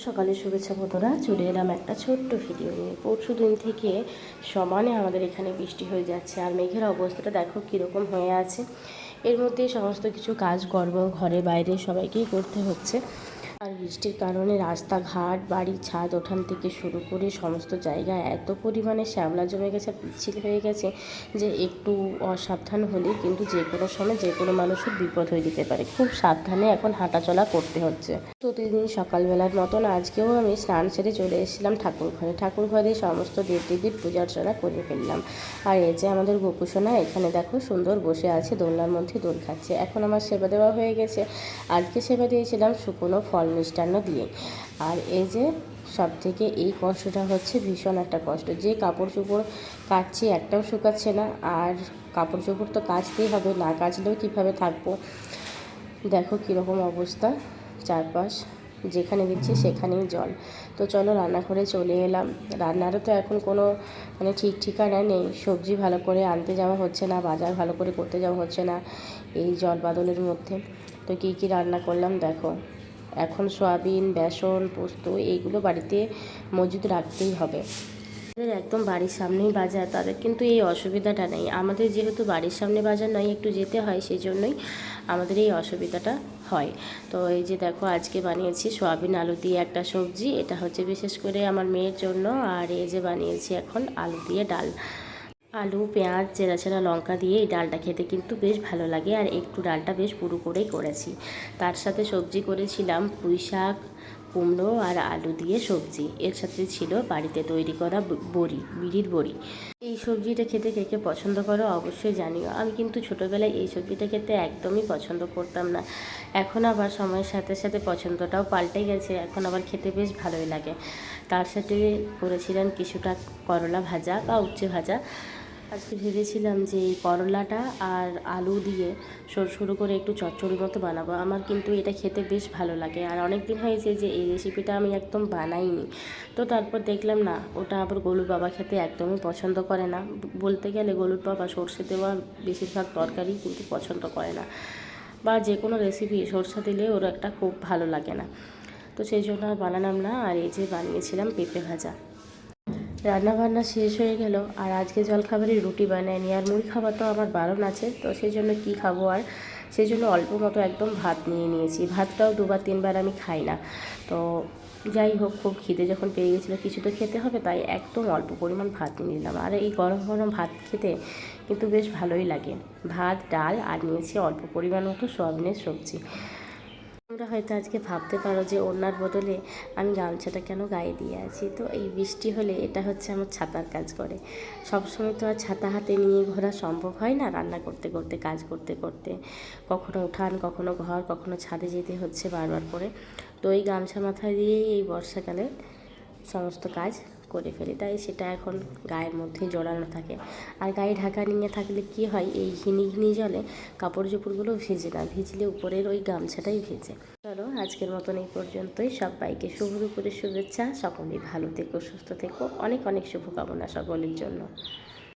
সকালে শুভেচ্ছা বন্ধুরা, চলে এলাম একটা ছোট্ট ভিডিও নিয়ে। পরশু দিন থেকে সমানে আমাদের এখানে বৃষ্টি হয়ে যাচ্ছে, আর মেঘের অবস্থাটা দেখো কীরকম হয়ে আছে। এর মধ্যে সমস্ত কিছু কাজকর্ম ঘরে বাইরে সবাইকেই করতে হচ্ছে। আর বৃষ্টির কারণে রাস্তাঘাট, বাড়ি ছাদ, ওঠান থেকে শুরু করে সমস্ত জায়গায় এত পরিমাণে শ্যাওলা জমে গেছে, পিচ্ছিল হয়ে গেছে যে একটু অসাবধান হলে কিন্তু যে কোনো সময় যে কোনো মানুষের বিপদ হয়ে যেতে পারে। খুব সাবধানে এখন হাঁটাচলা করতে হচ্ছে। প্রতিদিন সকালবেলার মতন আজকেও আমি স্নান সেরে চলে এসেছিলাম ঠাকুর ঘরে সমস্ত দেবদেবীর পূজা অর্চনা করে ফেললাম। আর এই যে আমাদের গোপুসোনা এখানে দেখো সুন্দর বসে আছে, দোলনার মধ্যে দোল খাচ্ছে। এখন আমার সেবা দেওয়া হয়ে গেছে। আজকে সেবা দিয়েছিলাম শুকনো ফল মিষ্টান্ন দিয়ে। আর এই যে সব থেকে এই কষ্টটা হচ্ছে ভীষণ একটা কষ্ট, যে কাপড় চোপড় কাচছি একটাও শুকাচ্ছে না। আর কাপড় চোপড় তো কাচতেই হবে, না কাচলেও কীভাবে থাকবো। দেখো কীরকম অবস্থা, চারপাশ যেখানে দিচ্ছি সেখানেই জল। তো চলো রান্নাঘরে চলে এলাম। রান্নারও তো এখন কোনো ঠিক ঠিকানা নেই। সবজি ভালো করে আনতে যাওয়া হচ্ছে না, বাজার ভালো করে করতে যাওয়া হচ্ছে না এই জল বাদলের মধ্যে। তো কী কী রান্না করলাম দেখো। এখন সয়াবিন, বেসন, পোস্ত এইগুলো বাড়িতে মজুদ রাখতেই হবে। একদম বাড়ির সামনেই বাজার, তাদের কিন্তু এই অসুবিধাটা নেই। আমাদের যেহেতু বাড়ির সামনে বাজার নয়, একটু যেতে হয়, সেই জন্যই আমাদের এই অসুবিধাটা হয়। তো এই যে দেখো আজকে বানিয়েছি সয়াবিন আলু দিয়ে একটা সবজি, এটা হচ্ছে বিশেষ করে আমার মেয়ের জন্য। আর এই যে বানিয়েছি এখন আলু দিয়ে ডাল। আলু, পেঁয়াজ, চেরা চেরা লঙ্কা দিয়ে এই ডালটা খেতে কিন্তু বেশ ভালো লাগে। আর একটু ডালটা বেশ পুরো করেই করেছি। তার সাথে সবজি করেছিলাম পুঁই শাক, কুমড়ো আর আলু দিয়ে সবজি। এর সাথে ছিল বাড়িতে তৈরি করা বড়ি, বিড়ির বড়ি। এই সবজিটা খেতে কে কে পছন্দ করো অবশ্যই জানিও। আমি কিন্তু ছোটোবেলায় এই সবজিটা খেতে একদমই পছন্দ করতাম না। এখন আবার সময়ের সাথে সাথে পছন্দটাও পাল্টে গেছে, এখন আবার খেতে বেশ ভালোই লাগে। তার সাথে করেছিলেন কিছুটা করলা ভাজা বা উচ্ছে ভাজা। আজকে ভেবেছিলাম যে এই করলাটা আর আলু দিয়ে সরু সরু করে একটু চচ্চড়ির মতো বানাবো। আমার কিন্তু এটা খেতে বেশ ভালো লাগে, আর অনেক দিন হয়েছে যে এই রেসিপিটা আমি একদম বানাইনি। তো তারপর দেখলাম না, ওটা আবার গোলুর বাবা খেতে একদমই পছন্দ করে না। বলতে গেলে গোলুর বাবা সর্ষে দেওয়া বেশিরভাগ তরকারি কিন্তু পছন্দ করে না, বা যে কোনো রেসিপি সরষে দিলে ওর একটা খুব ভালো লাগে না। তো সেই জন্য আর বানালাম না। আর এই যে বানিয়েছিলাম পেঁপে ভাজা। রান্নাবান্না শেষ হয়ে গেল, আর আজকে জলখাবারে রুটি বানায়নি। আর মুড়ি খাবার তো আমার বারণ আছে, তো সেই জন্য কী খাবো আর, সেই জন্য অল্প মতো একদম ভাত নিয়ে নিয়েছি। ভাতটাও দুবার তিনবার আমি খাই না। তো যাই হোক, খুব খিদে যখন পেয়ে গেছিলো, কিছু তো খেতে হবে, তাই একদম অল্প পরিমাণ ভাত নিয়ে নিলাম। আর এই গরম গরম ভাত খেতে কিন্তু বেশ ভালোই লাগে। ভাত, ডাল আর নিয়েছি অল্প পরিমাণ মতো সয়াবিনের সবজি। তোমরা হয়তো আজকে ভাবতে পারো যে ওড়নার বদলে আমি গামছাটা কেন গায়ে দিয়ে আছি। তো এই বৃষ্টি হলে এটা হচ্ছে আমার ছাতার কাজ করে। সবসময় তো আর ছাতা হাতে নিয়ে ঘোরা সম্ভব হয় না, রান্না করতে করতে, কাজ করতে করতে। কখনো উঠান, কখনো ঘর, কখনো ছাদে যেতে হচ্ছে বারবার করে। তো এই গামছা মাথায় দিয়েই এই বর্ষাকালে সমস্ত কাজ করে ফেলি, তাই সেটা এখন গায়ের মধ্যেই জড়ানো থাকে। আর গায়ে ঢাকা নিয়ে থাকলে কি হয়, এই ঘিনি ঘিনি জলে কাপড় চোপড়গুলো ভিজে না, ভিজলে উপরের ওই গামছাটাই ভিজে। চলো আজকের মতন এই পর্যন্তই। সবাইকে শুভ দুপুরের শুভেচ্ছা। সকলেই ভালো থেকো, সুস্থ থেকো, অনেক অনেক শুভকামনা সকলের জন্য।